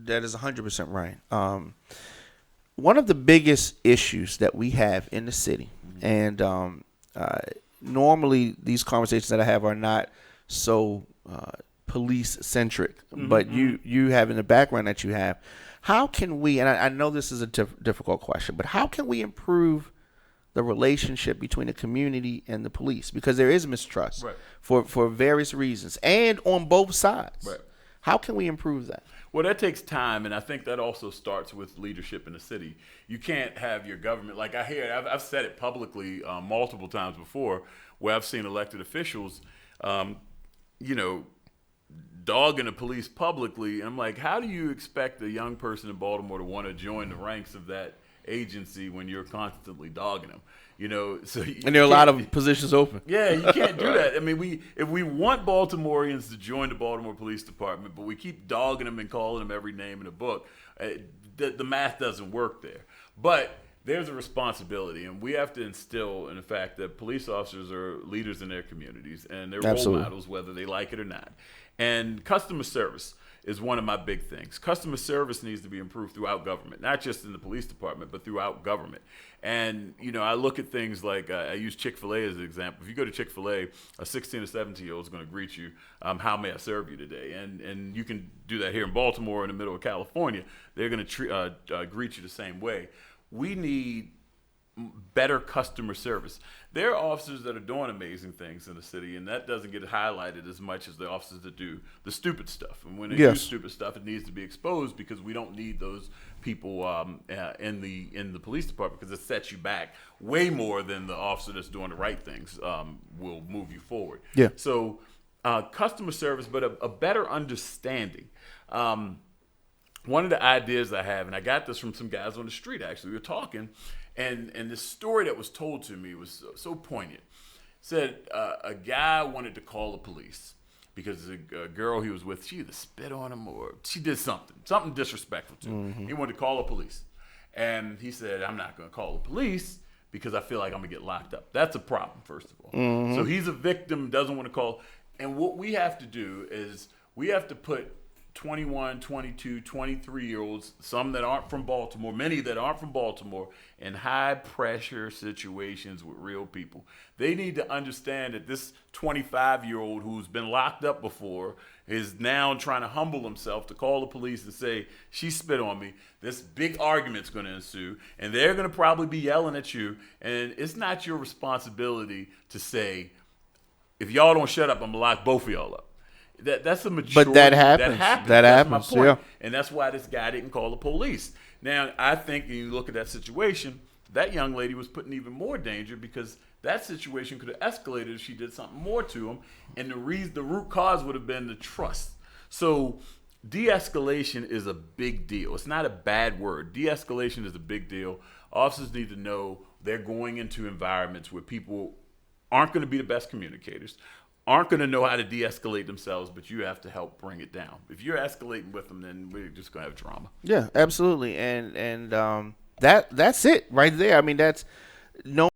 that is 100% right. One of the biggest issues that we have in the city, and uh, normally these conversations that I have are not so police centric, but you having the background that you have, how can we? And I know this is a difficult question, but how can we improve the relationship between the community and the police? Because there is mistrust, Right. for various reasons, and on both sides. Right. How can we improve that? Well, that takes time, and I think that also starts with leadership in the city. You can't have your government, like I've said it publicly multiple times before, where I've seen elected officials, you know, dogging the police publicly. And I'm like, how do you expect a young person in Baltimore to want to join the ranks of that agency when you're constantly dogging them? You know, so And there are a lot of positions open. yeah, you can't do that. I mean, if we want Baltimoreans to join the Baltimore Police Department, but we keep dogging them and calling them every name in the book, the math doesn't work there. But there's a responsibility, and we have to instill in the fact that police officers are leaders in their communities, and they're Absolutely. role models, whether they like it or not. And customer service is one of my big things. Customer service needs to be improved throughout government, not just in the police department, but throughout government. And, you know, I look at things like, I use Chick-fil-A as an example. If you go to Chick-fil-A, a 16 or 17-year-old is going to greet you, how may I serve you today? And you can do that here in Baltimore, in the middle of California. They're going to greet you the same way. We need better customer service. There are officers that are doing amazing things in the city, and that doesn't get highlighted as much as the officers that do the stupid stuff. And when they do stupid stuff, it needs to be exposed, because we don't need those people in the police department, because it sets you back way more than the officer that's doing the right things will move you forward. Yeah. So customer service, but a better understanding. One of the ideas I have, and I got this from some guys on the street, actually, we were talking, and the story that was told to me was so poignant. Said a guy wanted to call the police because a girl he was with, she either spit on him or she did something disrespectful to him. He wanted to call the police. And he said, I'm not going to call the police because I feel like I'm going to get locked up. That's a problem, first of all. So he's a victim, doesn't want to call. And what we have to do is we have to put 21, 22, 23-year-olds, some that aren't from Baltimore, many that aren't from Baltimore, in high-pressure situations with real people. They need to understand that this 25-year-old who's been locked up before is now trying to humble himself to call the police and say, she spit on me. This big argument's going to ensue, and they're going to probably be yelling at you, and it's not your responsibility to say, if y'all don't shut up, I'm going to lock both of y'all up. That's a mature. But that happens. That That's happens. my point. Yeah. And that's why this guy didn't call the police. Now, I think when you look at that situation, that young lady was put in even more danger, because that situation could have escalated if she did something more to him. And the root cause would have been the trust. So de-escalation is a big deal. It's not a bad word. De-escalation is a big deal. Officers need to know they're going into environments where people aren't going to be the best communicators, aren't going to know how to de-escalate themselves, but you have to help bring it down. If you're escalating with them, then we're just going to have drama. Yeah, absolutely. And that's it right there. I mean, that's no